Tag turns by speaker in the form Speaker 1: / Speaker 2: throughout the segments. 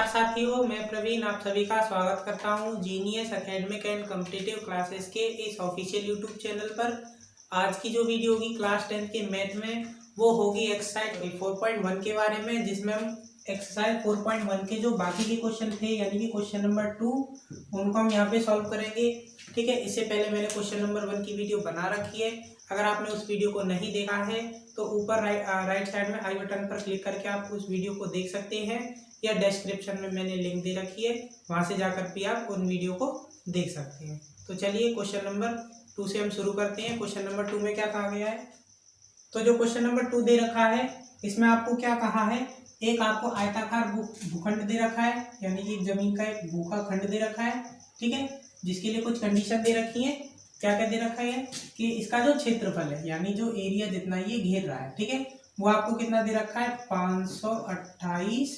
Speaker 1: साथियों, मैं प्रवीण आप सभी का स्वागत करता हूं genius academic and competitive classes के इस ऑफिशियल यूट्यूब चैनल पर। आज की जो वीडियो होगी क्लास 10 के मैथ में वो होगी एक्सरसाइज 4.1 के बारे में, जिसमें हम एक्सरसाइज 4.1 के जो बाकी के क्वेश्चन थे यानी कि क्वेश्चन नंबर 2 उनको हम यहाँ पे सॉल्व करेंगे। ठीक है, इससे पहले मैंने क्वेश्चन नंबर 1 की वीडियो बना रखी है। अगर आपने उस वीडियो को नहीं देखा है तो ऊपर राइट साइड में आई बटन पर क्लिक करके आप उस वीडियो को देख सकते हैं, या डिस्क्रिप्शन में मैंने लिंक दे रखी है, वहां से जाकर भी आप उन वीडियो को देख सकते हैं। तो चलिए क्वेश्चन नंबर 2 से हम शुरू करते हैं। क्वेश्चन नंबर 2 में क्या कहा गया है, तो जो क्वेश्चन नंबर 2 दे रखा है इसमें आपको क्या कहा है, एक आपको आयताकार भूखंड दे रखा है, यानी कि जमीन का एक भू का खंड दे रखा है। ठीक है, जिसके लिए कुछ कंडीशन दे रखी है। क्या क्या दे रखा है कि इसका जो क्षेत्रफल है यानी जो एरिया जितना ये घेर रहा है, ठीक है, वो आपको कितना दे रखा है 528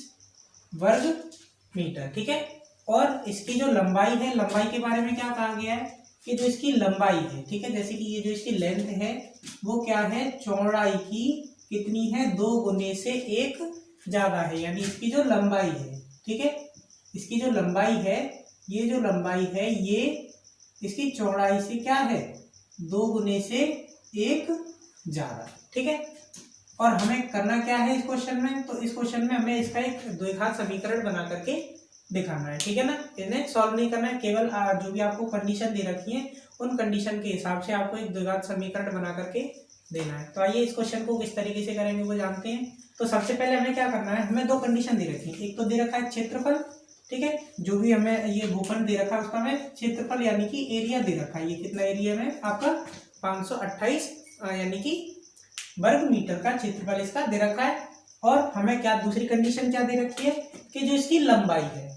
Speaker 1: वर्ग मीटर। ठीक है, और इसकी जो लंबाई है, लंबाई के बारे में क्या कहा गया है कि जो इसकी लंबाई है, ठीक है, जैसे कि ये जो इसकी लेंथ है वो क्या है, चौड़ाई की कितनी है 2 गुने से 1 ज्यादा है, यानी इसकी जो लंबाई है, ठीक है, इसकी जो लंबाई है, ये जो लंबाई है ये इसकी चौड़ाई से क्या है 2 गुने से 1 ज्यादा। ठीक है, और हमें करना क्या है इस क्वेश्चन में, तो इस क्वेश्चन में हमें इसका एक द्विघात समीकरण बना करके दिखाना है। ठीक है ना, इन्हें सॉल्व नहीं करना है, केवल जो भी आपको कंडीशन दे रखी है उन कंडीशन के हिसाब से आपको एक द्विघात समीकरण बना करके देना है। तो आइए इस क्वेश्चन को किस तरीके से करेंगे वो जानते हैं। तो सबसे पहले हमें क्या करना है, हमें 2 कंडीशन दे रखी है। एक तो दे रखा है क्षेत्रफल, ठीक है, जो भी हमें ये भूखंड दे रखा है उसका हमें क्षेत्रफल यानी कि एरिया दे रखा है। ये कितना एरिया में आपका 528 यानी कि वर्ग मीटर का क्षेत्रफल इसका दे रखा है। और हमें क्या दूसरी कंडीशन क्या दे रखी है कि जो इसकी लंबाई है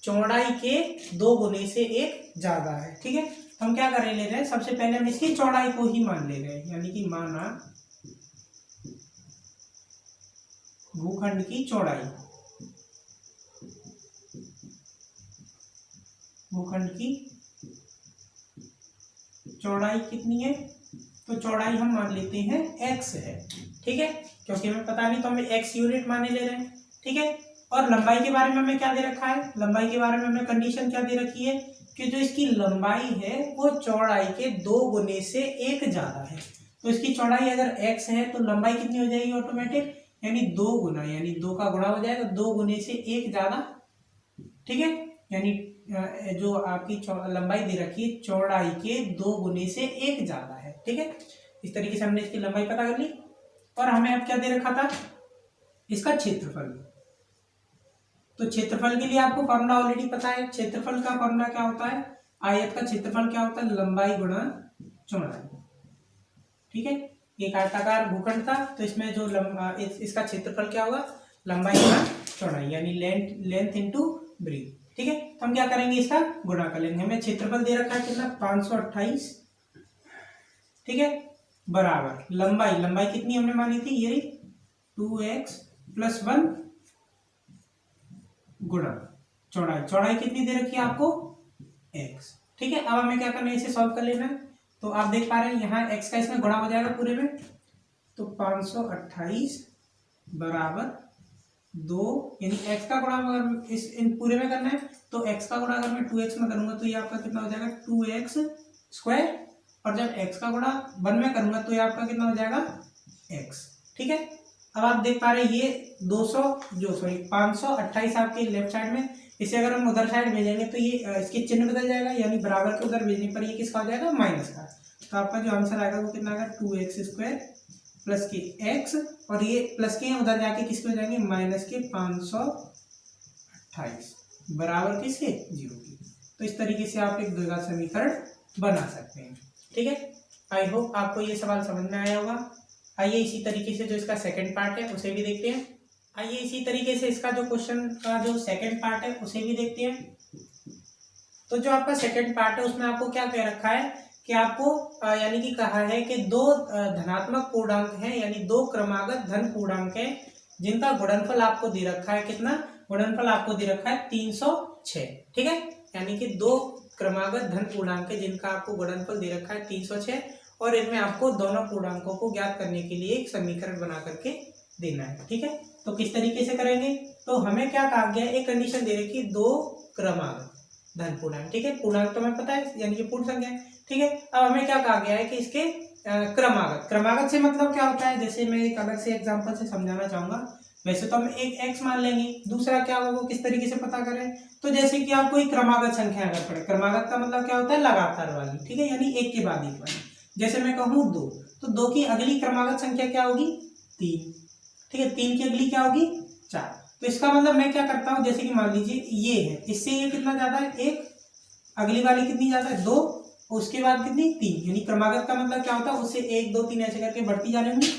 Speaker 1: चौड़ाई के 2 गुने से 1 ज्यादा है। ठीक है, हम क्या कर ले रहे हैं, सबसे पहले हम इसकी चौड़ाई को ही मान ले रहे हैं, यानी कि माना भूखंड की चौड़ाई, भूखंड की चौड़ाई कितनी है, तो चौड़ाई हम मान लेते हैं x है। ठीक है, क्योंकि हमें पता नहीं तो हम x यूनिट माने ले रहे हैं। ठीक है, और लंबाई के बारे में हमें क्या दे रखा है, लंबाई के बारे में हमें कंडीशन क्या दे रखी है कि जो इसकी लंबाई है वो चौड़ाई के 2 गुने से 1 ज्यादा है। तो इसकी चौड़ाई अगर x है तो लंबाई कितनी हो जाएगी ऑटोमेटिक, यानी 2 गुना, यानी 2 का गुणा हो जाएगा, 2 गुने से 1 ज्यादा। ठीक है, यानी जो आपकी लंबाई दे रखी है चौड़ाई के 2 गुने से 1 ज्यादा है। ठीक है, इस तरीके से हमने इसकी लंबाई पता कर ली। और हमें अब क्या दे रखा था, इसका क्षेत्रफल। तो क्षेत्रफल के लिए आपको फॉर्मूला ऑलरेडी पता है। क्षेत्रफल का फॉर्मूला क्या होता है, आयत का क्षेत्रफल क्या होता है, लंबाई गुणा चौड़ाई। ठीक है, एक आयताकार भूखंड था तो इसमें जो इसका क्षेत्रफल क्या होगा, लंबाई गुणा चौड़ाई, यानी लेंथ इनटू ब्रीथ। ठीक है, तो हम क्या करेंगे, इसका गुणा कर लेंगे। हमें क्षेत्रफल दे रखा है कितना 528, ठीक है, बराबर लंबाई, लंबाई कितनी हमने मानी थी, ये 2x + 1 गुणा चौड़ाई, चौड़ाई कितनी दे रखी है आपको x। ठीक है, अब हमें क्या करना है, इसे सॉल्व कर लेना है। तो आप देख पा रहे हैं यहाँ x का इसमें गुणा हो जाएगा पूरे में, तो 528 बराबर 2, यानी x का गुणा अगर इन पूरे में करना है तो x का गुणा अगर मैं 2x में करूंगा तो ये आपका कितना हो जाएगा 2x², और जब x का गुणा 1 में करूंगा तो ये आपका कितना हो जाएगा x। ठीक है, अब आप देख पा रहे हैं ये 528 आपके लेफ्ट साइड में, इसे अगर हम उधर साइड भेजेंगे तो ये इसके चिन्ह बदल जाएगा, यानी बराबर के उधर भेजने पर ये किसका हो जाएगा, माइनस का। तो आपका जो आंसर आएगा वो कितना आएगा 2x² प्लस के x, और ये प्लस के उधर जाके किसके हो जाएंगे, माइनस के 528 बराबर किसके 0 की। तो इस तरीके से आप एक द्विघात समीकरण बना सकते हैं। ठीक है, आई होप आपको ये सवाल समझ में आया होगा। आइए इसी तरीके से जो इसका सेकंड पार्ट है उसे भी देखते हैं। आइए इसी तरीके से इसका जो क्वेश्चन का जो सेकंड पार्ट है उसे भी देखते हैं। तो जो आपका सेकंड पार्ट है उसमें आपको क्या कह रखा है कि आपको यानी कि कहा है कि 2 धनात्मक पूर्णांक हैं, यानी 2 क्रमागत धन पूर्णांक हैं जिनका गुणनफल आपको दे रखा है, कितना गुणनफल आपको दे रखा है 306। ठीक है, यानी कि 2 क्रमागत धन पूर्णांक है जिनका आपको गुणनफल दे रखा है 306, और इनमें आपको दोनों पूर्णांकों को ज्ञात करने के लिए एक समीकरण बना करके देना है। ठीक है, तो किस तरीके से करेंगे, तो हमें क्या कहा गया है, एक कंडीशन दे रखी है 2 क्रमागत धन पूर्णांक, ठीक है, पूर्णांक तो हमें पता है यानी कि पूर्ण संख्या है, ठीक है। अब हमें क्या कहा गया है कि इसके क्रमागत से मतलब क्या होता है, जैसे मैं एक अलग से एग्जांपल से समझाना चाहूंगा। वैसे तो हम एक x मान लेंगे, दूसरा क्या होगा वो किस तरीके से पता करें, तो जैसे कि आप कोई क्रमागत संख्या अगर पढ़े, क्रमागत का मतलब क्या होता है, लगातार वाली, ठीक है, यानी एक के बाद एक वाली। जैसे मैं कहूँ 2, तो 2 की अगली क्रमागत संख्या क्या होगी, 3, ठीक है, 3 की अगली क्या होगी, 4। तो इसका मतलब मैं क्या करता हूँ, जैसे कि मान लीजिए ये है, इससे ये कितना ज्यादा है, 1, अगली वाली कितनी ज्यादा है, 2, उसके बाद कितनी, 3, यानी क्रमागत का मतलब क्या होता है, उससे 1 2 3 ऐसे करके बढ़ती जा रही होंगी।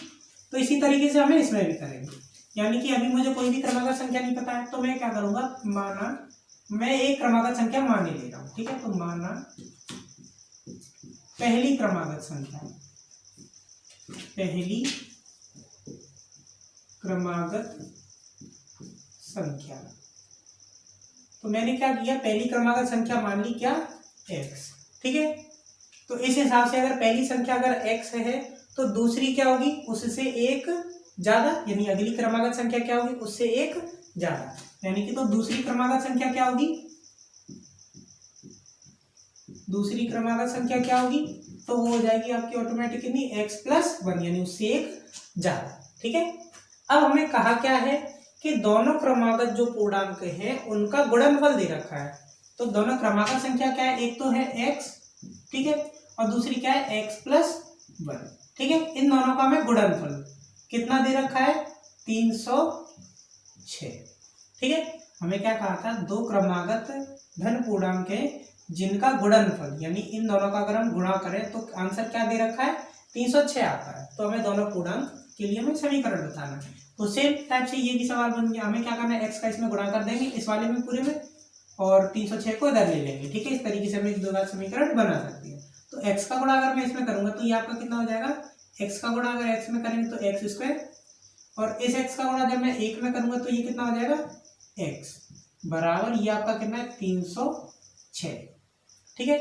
Speaker 1: तो इसी तरीके से हमें इसमें भी करेंगे, यानी कि अभी मुझे कोई भी क्रमागत संख्या नहीं पता है, तो मैं क्या करूंगा, माना मैं एक क्रमागत संख्या मान ले रहा हूँ, ठीक है, तो माना पहली क्रमागत संख्या, पहली क्रमागत संख्या, तो मैंने क्या किया, पहली क्रमागत संख्या मान ली क्या, x, ठीक है। तो इस हिसाब से अगर पहली संख्या अगर x है तो दूसरी क्या होगी, उससे एक ज्यादा, यानी अगली क्रमागत संख्या क्या होगी, उससे एक ज्यादा, यानी कि तो दूसरी क्रमागत संख्या क्या होगी, दूसरी क्रमागत संख्या क्या होगी, तो वो हो जाएगी आपकी ऑटोमेटिक कितनी, x+1, यानी उससे एक ज्यादा, ठीक है। अब हमें कहा क्या है कि दोनों क्रमागत जो पूर्णांक हैं उनका गुणनफल दे रखा है। तो दोनों क्रमागत संख्या क्या है, एक तो है x, ठीक है, और दूसरी क्या है, x+1, ठीक है। इन दोनों का हमें गुणनफल कितना दे रखा है, 306, ठीक है। हमें क्या कहा था, 2 क्रमागत धन पूर्णांक है जिनका गुणनफल, यानी इन दोनों का अगर हम गुणा करें तो आंसर क्या दे रखा है, 306 आता है। तो हमें दोनों पूर्णांक के लिए हमें समीकरण बताना है। तो सेम टाइप से ये भी सवाल बन गया, हमें क्या करना है, x का इसमें गुणा कर देंगे इस वाले में पूरे में, और 306 को इधर ले लेंगे, ठीक है। इस तरीके से हम एक द्विघात समीकरण बना सकते हैं। तो x का गुणा अगर मैं इसमें करूंगा तो ये आपका कितना हो जाएगा, x का गुणा अगर x में करेंगे तो x², और इस x का गुणा जब मैं 1 में करूंगा तो ये कितना हो जाएगा, x बराबर ये आपका कितना है, 306, ठीक है।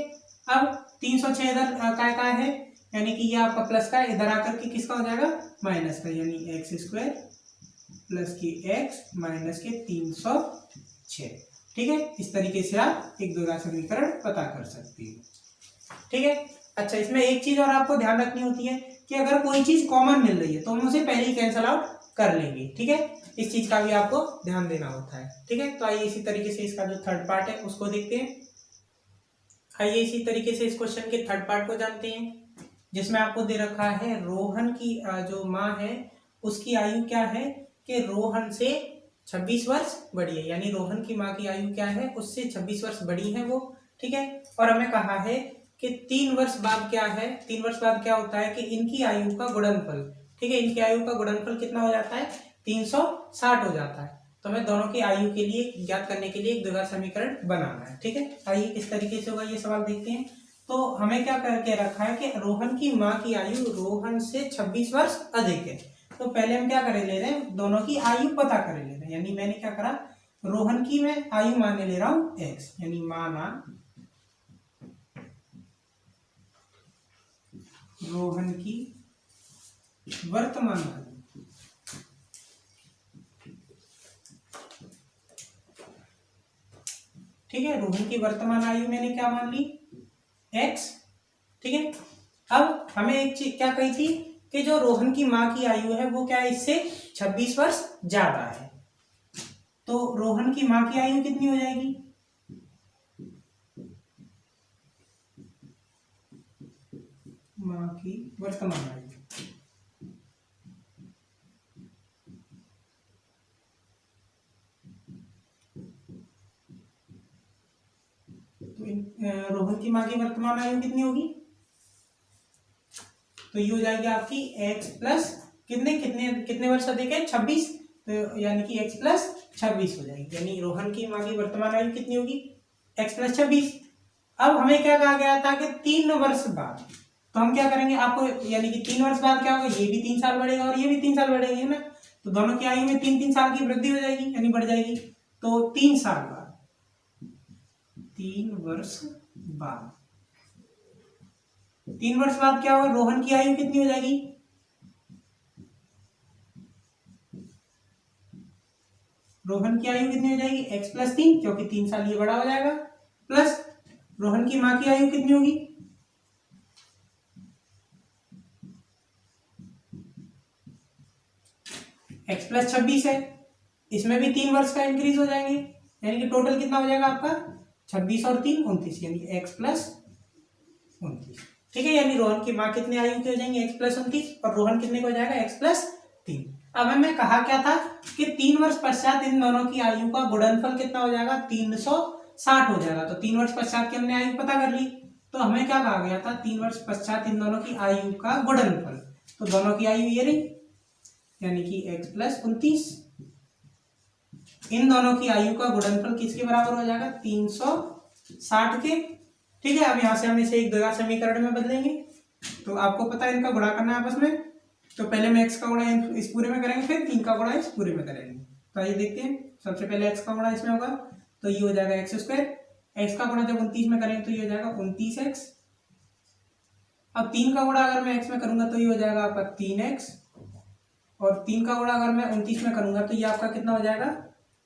Speaker 1: अब 306 इधर काय है, यानी कि ये आपका प्लस का है, इधर आकर के किसका हो जाएगा, माइनस का, यानी x² प्लस की x माइनस के 306, ठीक है। इस तरीके से आप एक द्विघात समीकरण पता कर सकते हैं, ठीक है। अच्छा, इसमें एक चीज और आपको ध्यान रखनी होती है कि अगर कोई चीज कॉमन मिल रही है तो हम उसे पहले ही कैंसिल आउट कर लेंगे, ठीक है। इस चीज का भी आपको ध्यान देना होता है, ठीक है। तो आइए इसी तरीके से इसका जो थर्ड पार्ट है उसको देखते हैं। आइए इसी तरीके से इस क्वेश्चन के थर्ड पार्ट को जानते हैं, जिसमें आपको दे रखा है रोहन की जो माँ है उसकी आयु क्या है, कि रोहन से 26 वर्ष बड़ी है, यानी रोहन की माँ की आयु क्या है, उससे 26 वर्ष बड़ी है वो, ठीक है। और हमें कहा है कि 3 वर्ष बाद क्या है, 3 वर्ष बाद क्या होता है कि इनकी आयु का गुणनफल, ठीक है, इनकी आयु का गुणनफल कितना हो जाता है, 360 हो जाता है। तो हमें दोनों की आयु के लिए ज्ञात करने के लिए एक द्विघात समीकरण बनाना है, ठीक है। आइए किस तरीके से होगा ये सवाल देखते हैं। तो हमें क्या करके रखा है कि रोहन की माँ की आयु रोहन से 26 वर्ष अधिक है। तो पहले हम क्या करे ले रहे हैं, दोनों की आयु पता करे ले रहे हैं, यानी मैंने क्या करा, रोहन की मैं आयु मानने ले रहा हूं x, यानी माना रोहन की वर्तमान आयु, ठीक है, रोहन की वर्तमान आयु मैंने क्या मान ली, x, ठीक है। अब हमें एक चीज क्या कही थी कि जो रोहन की माँ की आयु है वो क्या है, इससे 26 वर्ष ज्यादा है। तो रोहन की माँ की आयु कितनी हो जाएगी, माँ की वर्तमान आयु, तो रोहन की माँ की वर्तमान आयु कितनी होगी, तो ये हो जाएगी आपकी x+ कितने कितने कितने वर्ष अधिक है, 26, तो यानी कि x+26 हो जाएगी, यानी रोहन की माँ की वर्तमान आयु कितनी होगी, x+26। अब हमें क्या कहा गया था कि 3 वर्ष बाद, तो हम क्या करेंगे आपको, यानी कि 3 वर्ष बाद क्या होगा, ये भी 3 साल बढ़ेगा और ये भी 3 साल बढ़ेगी, है ना। तो दोनों की आयु में 3-3 साल की वृद्धि हो जाएगी, यानी बढ़ जाएगी। तो 3 साल बाद, 3 वर्ष बाद, 3 वर्ष बाद क्या होगा, रोहन की आयु कितनी हो जाएगी, रोहन की आयु कितनी हो जाएगी x प्लस 3, क्योंकि 3 साल ये बड़ा हो जाएगा, प्लस रोहन की माँ की आयु कितनी होगी x प्लस 26 है, इसमें भी 3 वर्ष का इंक्रीज हो जाएंगे, यानी कि टोटल कितना हो जाएगा आपका 26 और 3 29, यानी x प्लस 29। ठीक है, यानी रोहन की माँ कितने आयु की हो जाएंगे x प्लस 29, और रोहन कितने को हो जाएगा x प्लस 3। अब हमें कहा क्या था कि 3 वर्ष पश्चात इन दोनों की आयु का गुणनफल कितना हो जाएगा 360 हो जाएगा। तो 3 वर्ष पश्चात की हमने आयु पता कर ली, तो हमें क्या कहा गया था 3 वर्ष पश्चात इन दोनों की आयु का गुणनफल, तो दोनों की आयु ये रही, यानी कि x प्लस 29, इन दोनों की आयु का गुणनफल किसके बराबर हो जाएगा 360 के। ठीक है, अब यहाँ से हम इसे एक द्विघात समीकरण में बदलेंगे, तो आपको पता है इनका गुणा करना है आपस में, तो पहले हम x का गुणा इस पूरे में करेंगे, फिर 3 का गुणा इस पूरे में करेंगे। तो आइए देखते हैं, सबसे पहले x का गुणा इसमें होगा तो ये हो जाएगा x स्क्वायर, x का गुणा जब 29 में करेंगे तो ये हो जाएगा 29x, अब 3 का गुणा अगर मैं x में करूंगा तो ये हो जाएगा आपका 3x, और 3 का गुणा अगर मैं 29 में करूंगा तो ये आपका कितना हो जाएगा,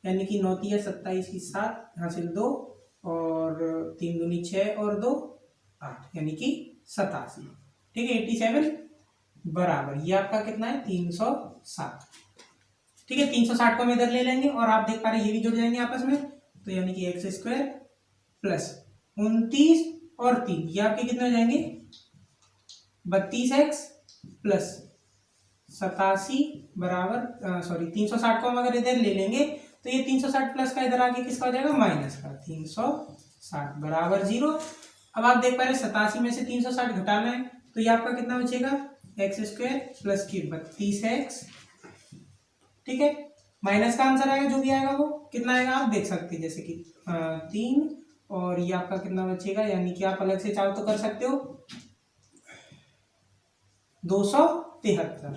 Speaker 1: यानी कि 9 3 27 की 7 हासिल 2 और 3 दूनी 6 और 2 8, यानी कि 87। ठीक है, 87 बराबर ये आपका कितना है 360। ठीक है, 360 को हम इधर ले लेंगे और आप देख पा रहे हैं ये भी जुड़ जाएंगे आपस में, तो यानी कि x स्क्वायर प्लस 29 और 3 ये आपके कितने हो जाएंगे 32x प्लस 87 बराबर 360 को हम अगर इधर ले लेंगे तो ये 360 प्लस का इधर आके किसका हो जाएगा माइनस का, 360 बराबर 0। अब आप देख पा रहे हैं 87 में से 360 घटाना है तो ये आपका कितना बचेगा एक्स स्क्वायर प्लस की 32x। ठीक है, माइनस का आंसर आएगा, जो भी आएगा वो कितना आएगा आप देख सकते हैं, जैसे कि 3, और ये आपका कितना बचेगा, यानी कि आप अलग से चाहो तो कर सकते हो 273।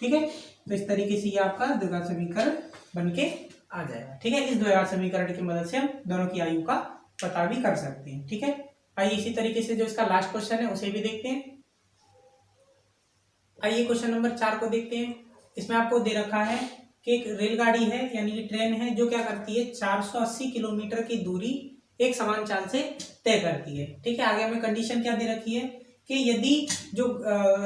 Speaker 1: ठीक है, तो इस तरीके से ये आपका द्विघात समीकरण बन के आ जाएगा। ठीक है, इस द्विघात समीकरण की मदद से हम दोनों की आयु का पता भी कर सकते हैं। ठीक है, आइए इसी तरीके से जो इसका लास्ट क्वेश्चन है उसे भी देखते हैं। आइए क्वेश्चन नंबर 4 को देखते हैं। इसमें आपको दे रखा है कि एक रेलगाड़ी है यानी कि ट्रेन है जो क्या करती है 480 किलोमीटर की दूरी एक समान चाल से तय करती है। ठीक है, आगे हमें कंडीशन क्या दे रखी है कि यदि जो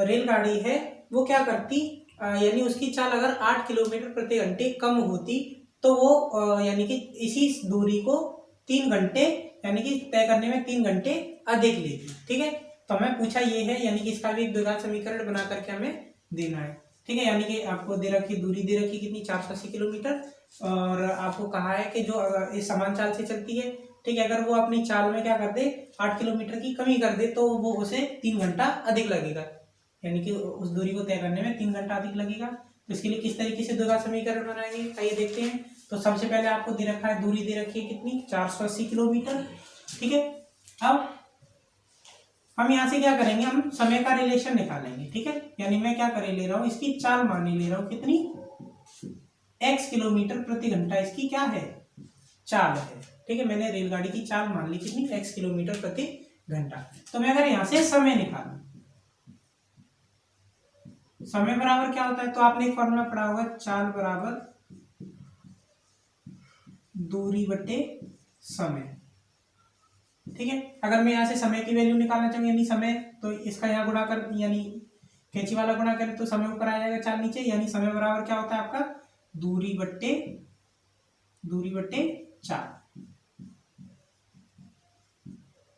Speaker 1: रेलगाड़ी है वो क्या करती, यानी उसकी चाल अगर 8 किलोमीटर प्रति घंटे कम होती तो वो यानी कि इसी दूरी को 3 घंटे यानी कि तय करने में 3 घंटे अधिक लेती। ठीक है, तो हमें पूछा ये है, यानी कि इसका भी एक द्विघात समीकरण बना करके हमें देना है। ठीक है, यानी कि आपको दे रखी दूरी दे रखी कितनी 480 किलोमीटर, और आपको कहा है कि जो इस समान चाल से चलती है, ठीक है, अगर वो अपनी चाल में क्या कर दे 8 किलोमीटर की कमी कर दे तो वो उसे 3 घंटा अधिक लगेगा, यानी कि उस दूरी को तय करने में 3 घंटा अधिक लगेगा। तो इसके लिए किस तरीके से द्विघात समीकरण बनाएंगे आइए देखते हैं। तो सबसे पहले आपको दे रखा है दूरी दे रखी है कितनी 480 किलोमीटर। ठीक है, अब हम यहाँ से क्या करेंगे, हम समय का रिलेशन निकालेंगे। ठीक है, यानी मैं क्या करे ले रहा हूँ, इसकी चाल मानी ले रहा हूँ कितनी x किलोमीटर प्रति घंटा, इसकी क्या है चाल है। ठीक है, मैंने रेलगाड़ी की चाल मान ली कितनी x किलोमीटर प्रति घंटा। तो मैं अगर यहाँ से समय निकालूं, समय बराबर क्या होता है, तो आपने एक फॉर्मूला पढ़ा होगा, चाल बराबर दूरी बटे समय। ठीक है, अगर मैं यहाँ से समय की वैल्यू निकालना चाहूँ यानी समय, तो इसका यहाँ गुणा कर यानी कैंची वाला गुणा करें तो समय ऊपर आ जाएगा चाल नीचे, यानी समय बराबर क्या होता है आपका दूरी बट्टे चाल।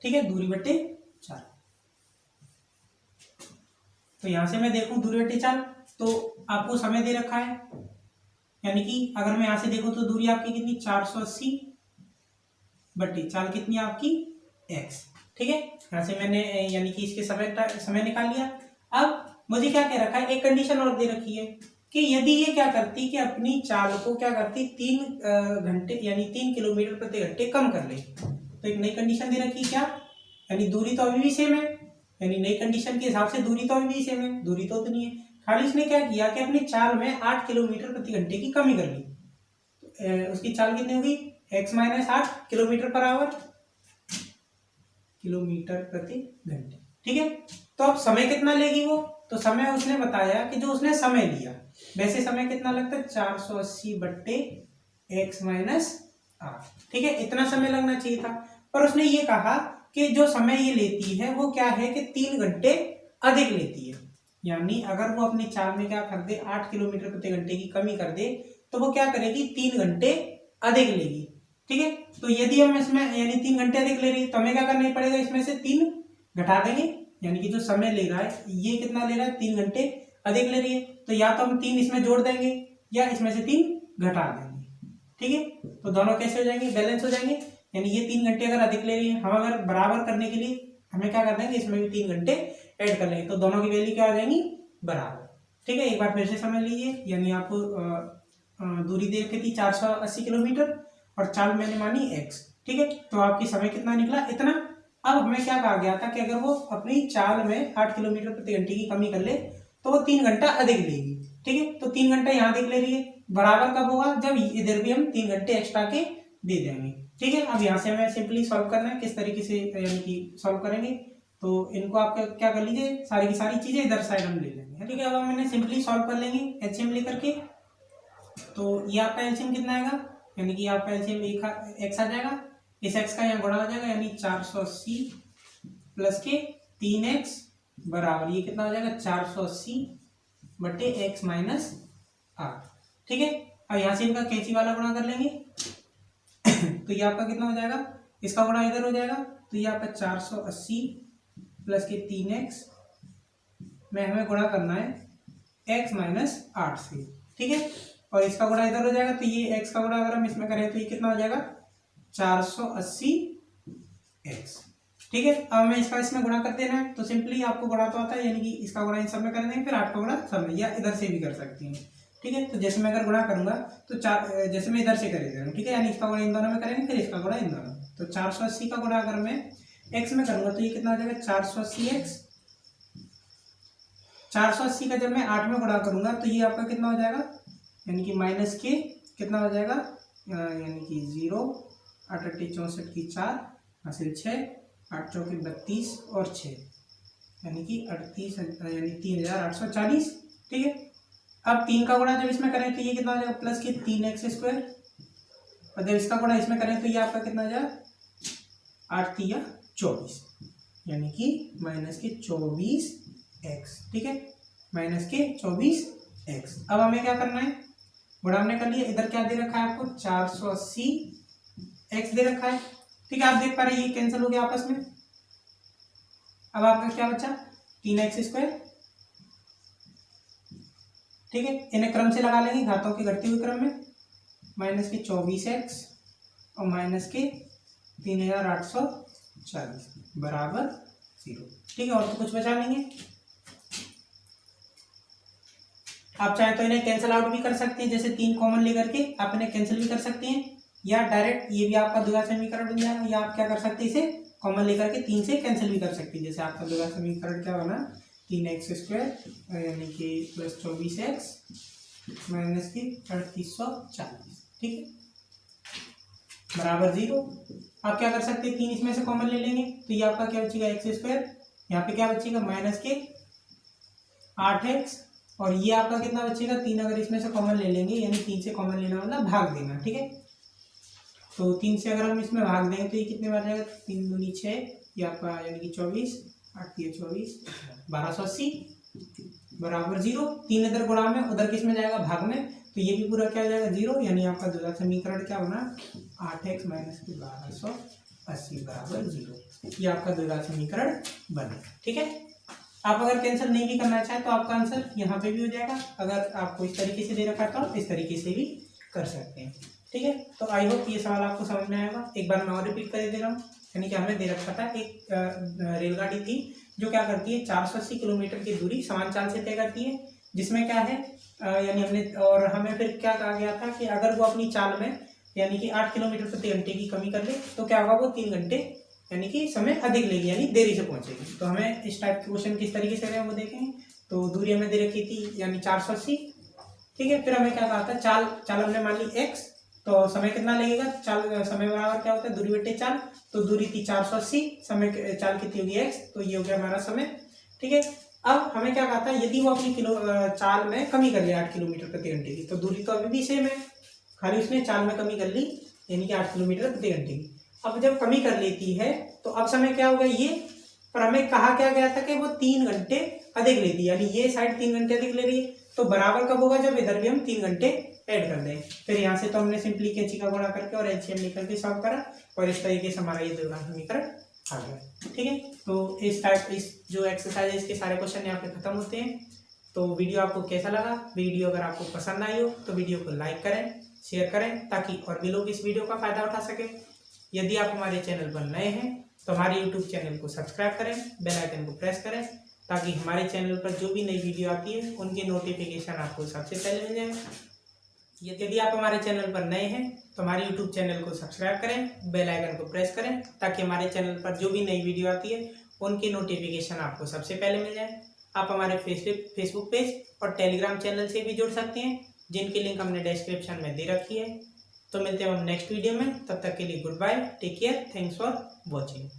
Speaker 1: ठीक है, दूरी बट्टे चाल। तो यहां से मैं देखूं दूरी बट्टे चाल, तो आपको समय दे रखा है, यानी कि अगर मैं यहां से देखूं तो दूरी आपकी कितनी 480 बट्टे चाल कितनी आपकी x। ठीक है, यहां से मैंने यानी कि इसके समय निकाल लिया। अब मुझे क्या कह रखा है, एक कंडीशन और दे रखी है कि यदि ये क्या करती कि अपनी चाल को क्या करती 3 घंटे यानी 3 किलोमीटर प्रति घंटे कम कर ले, तो एक नई कंडीशन दे रखी क्या, यानी दूरी तो अभी भी सेम है, यानी नई कंडीशन के हिसाब से दूरी तो अभी भी सेम है, दूरी तो उतनी है, खाली इसने क्या किया कि अपनी चाल में 8 किलोमीटर प्रति घंटे की कमी कर ली। तो उसकी चाल कितनी होगी x minus 8 kilometre per hour kilometre प्रति घंटे। ठीक है, तो अब समय कितना लेगी वो, तो समय उसने बताया कि जो उसने समय लिया, वैसे समय कितना लगता है 480 बट्टे x माइनस आर। ठीक है, इतना समय लगना चाहिए था, पर उसने ये कहा कि जो समय ये लेती है वो क्या है कि 3 घंटे अधिक लेती है। यानी अगर वो अपनी चाल में क्या कर दे, 8 किलोमीटर प्रति घंटे की कमी कर दे, तो वो क्या करेगी, 3 घंटे अधिक लेगी। ठीक है, तो यदि हम इसमें यानी 3 घंटे अधिक ले रही है तो हमें क्या करना पड़ेगा, इसमें से 3 घटा देंगे। यानी कि जो समय ले रहा है ये कितना ले रहा है, 3 घंटे अधिक ले रही है, तो या तो हम 3 इसमें जोड़ देंगे या इसमें से 3 घटा देंगे। ठीक है, तो दोनों कैसे हो जाएंगे, बैलेंस हो जाएंगे। यानी ये 3 घंटे अगर अधिक ले रही है, हम अगर बराबर करने के लिए हमें क्या कर देंगे, इसमें भी 3 घंटे ऐड कर लेंगे, तो दोनों की वैल्यू क्या हो जाएंगी, बराबर। ठीक है, एक बार फिर से समझ लीजिए। यानी आपको दूरी दे रखी थी 480 किलोमीटर और चाल मैंने मानी x। ठीक है, तो आपकी समय कितना निकला, इतना। अब हमें क्या कहा गया था कि अगर वो अपनी चाल में 8 किलोमीटर प्रति घंटे की कमी कर ले तो वो 3 घंटा अधिक लेगी। ठीक है, तो 3 घंटा यहाँ अधिक ले रही है, बराबर कब होगा, जब इधर भी हम 3 घंटे एक्स्ट्रा के दे देंगे। ठीक है, अब यहाँ से हमें सिंपली सॉल्व करना है, किस तरीके से यानी कि सॉल्व करेंगे। तो इनको आप क्या कर लीजिए, सारी की सारी चीजें इधर साइड हम ले लेंगे। ठीक है, अब हम इन्हें सिंपली सॉल्व कर लेंगे एलसीएम लेकर के। तो ये आपका एलसीएम कितना आएगा, यानी कि आपका एलसीएम एक्स आ जाएगा, इस एक्स का यहाँ गुणा हो जाएगा, यानी 480 प्लस के 3x बराबर ये कितना हो जाएगा, 480 बटे x माइनस आर। ठीक है, अब यहाँ से इनका कैंची वाला गुणा कर लेंगे तो ये आपका कितना हो जाएगा, इसका गुणा इधर हो जाएगा, तो ये आपका 480 प्लस के 3x में हमें गुणा करना है x माइनस 8 से। ठीक है, और इसका गुणा इधर हो जाएगा, तो ये x का गुणा अगर हम इसमें करें तो ये कितना हो जाएगा, 480x। ठीक है, अब हमें इसका इसमें गुणा कर देना है, तो सिंपली आपको गुणा तो आता है, यानी कि इसका गुणा इन सब में कर देंगे, फिर 8 का गुणा सब में, या इधर से भी कर सकती हैं। ठीक है, तो जैसे मैं अगर गुणा करूंगा तो जैसे मैं इधर से करेंगे, ठीक है, यानी इसका गुणा इन दोनों में करेंगे, फिर इसका गुणा इन दोनों में। तो 480 का गुणा अगर मैं x में करूंगा तो ये कितना हो जाएगा, 480x। 480 का जब मैं 8 में गुणा करूंगा तो ये आपका कितना हो जाएगा, यानी कि माइनस के कितना हो जाएगा, यानी कि 0, 8 8 64 की 4 हासिल 6, 8 चौके 32 और 6, यानी कि 38 यानी 3840। ठीक है, अब 3 का गुणा जब इसमें करें तो ये कितना हो जाएगा, प्लस के 3x स्क्वायर, और जब इसका गुणा इसमें करें तो ये आपका कितना हो जाएगा, 8 3 24, यानी कि माइनस के 24x। ठीक है, माइनस के 24x। अब हमें क्या करना है, गुणा हमने कर लिया, इधर क्या दे रखा है आपको, 480x दे रखा है। ठीक है, आप देख पा रहे हैं ये कैंसिल हो गया आपस में। अब आपका क्या बचा, 3x स्क्वायर। ठीक है, इन्हें क्रम से लगा लेंगे, घातों के घटते हुए क्रम में, माइनस के 24x और माइनस के 3840 बराबर 0। ठीक है, और तो कुछ बचा नहीं है। आप चाहे तो इन्हें कैंसिल आउट भी कर सकते हैं, जैसे 3 कॉमन लेकर के आप इन्हें कैंसिल भी कर सकते हैं, या डायरेक्ट ये भी आपका द्विघात समीकरण बन जाएगा, या आप क्या कर सकते हैं, इसे कॉमन लेकर के 3 से कैंसिल भी कर सकते हैं। जैसे आपका द्विघात समीकरण क्या बना, 3x स्क्वायर यानी कि प्लस 24x माइनस की 3840। ठीक है, बराबर 0। आप क्या कर सकते हैं, 3 इसमें से कॉमन ले लेंगे, तो ये आपका क्या बचेगा, x स्क्वायर, यहाँ पे क्या बचेगा, माइनस के 8x, और ये आपका कितना बचेगा, 3 अगर इसमें से कॉमन ले लेंगे, यानी 3 से कॉमन लेना मतलब भाग देना। ठीक है, तो 3 से अगर हम इसमें भाग देंगे तो ये कितने बार जाएगा, 3 दूनी 6, ये आपका यानी कि 24, 8 3 24, 1280 बराबर 0। 3 इधर गुणा में, उधर किस में जाएगा, भाग में, तो ये भी पूरा क्या हो जाएगा, 0। यानी आपका द्विघात समीकरण क्या बना, 8x माइनस के 1280 बराबर 0। ये आपका द्विघात समीकरण बना। ठीक है, आप अगर कैंसिल नहीं भी करना चाहें तो आपका आंसर यहाँ पे भी हो जाएगा। अगर आपको इस तरीके से दे रखा है तो आप इस तरीके से भी कर सकते हैं। ठीक है, तो आई होप ये सवाल आपको समझ में आएगा। एक बार मैं और रिपीट कर दे रहा हूँ, यानी कि हमें दे रखा था एक रेलगाड़ी थी जो क्या करती है, 480 किलोमीटर की दूरी समान चाल से तय करती है, जिसमें क्या है यानी हमने, और हमें फिर क्या कहा गया था कि अगर वो अपनी चाल में यानी कि 8 किलोमीटर प्रति घंटे की कमी कर ले तो क्या होगा, वो 3 घंटे यानी कि समय अधिक लेगी, यानी देरी से पहुंचेगी। तो हमें इस टाइप के क्वेश्चन किस तरीके से वो देखेंगे। तो दूरी हमें दे रखी थी यानी 480। ठीक है, फिर हमें क्या कहा था, चाल हमने मान ली x, तो समय कितना लगेगा, समय बराबर क्या होता है, दूरी बटे चाल। तो दूरी थी 480, समय चाल कितनी होगी x, तो ये हो गया हमारा समय। ठीक है, अब हमें क्या कहा था, यदि वो अपनी चाल में कमी कर ले 8 किलोमीटर प्रति घंटे की, तो दूरी तो अभी भी सेम है, खाली उसने चाल में कमी कर ली, यानी कि 8 किलोमीटर प्रति घंटे की। अब जब कमी कर लेती है तो अब समय क्या होगा ये, पर हमें कहा क्या गया था कि वो 3 घंटे अधिक लेती है, यानी ये साइड 3 घंटे अधिक ले रही है। तो बराबर कब होगा, जब इधर भी हम 3 घंटे ऐड कर दें। फिर यहाँ से तो हमने सिंपली कैंची का गुणा करके और एलसीएम निकल के सॉल्व करा, और इस तरीके से हमारा ये द्विघात समीकरण आ गया। ठीक है, तो इस जो एक्सरसाइज है इसके सारे क्वेश्चन यहाँ पे खत्म होते हैं। तो वीडियो आपको कैसा लगा, वीडियो अगर आपको पसंद आई हो तो वीडियो को लाइक करें, शेयर करें, ताकि और भी लोग इस वीडियो का फायदा उठा सके। यदि आप हमारे चैनल पर नए हैं तो हमारे यूट्यूब चैनल को सब्सक्राइब करें, बेल आइकन को प्रेस करें, ताकि हमारे चैनल पर जो भी नई वीडियो आती है उनकी नोटिफिकेशन आपको सबसे पहले मिल जाए। यदि आप हमारे चैनल पर नए हैं तो हमारे यूट्यूब चैनल को सब्सक्राइब करें, बेल आइकन को प्रेस करें, ताकि हमारे चैनल पर जो भी नई वीडियो आती है उनकी नोटिफिकेशन आपको सबसे पहले मिल जाए। आप हमारे फेसबुक पेज और टेलीग्राम चैनल से भी जुड़ सकते हैं, जिनकी लिंक हमने डिस्क्रिप्शन में दे रखी है। तो मिलते हैं हम नेक्स्ट वीडियो में, तब तक के लिए goodbye, take care, thanks for watching.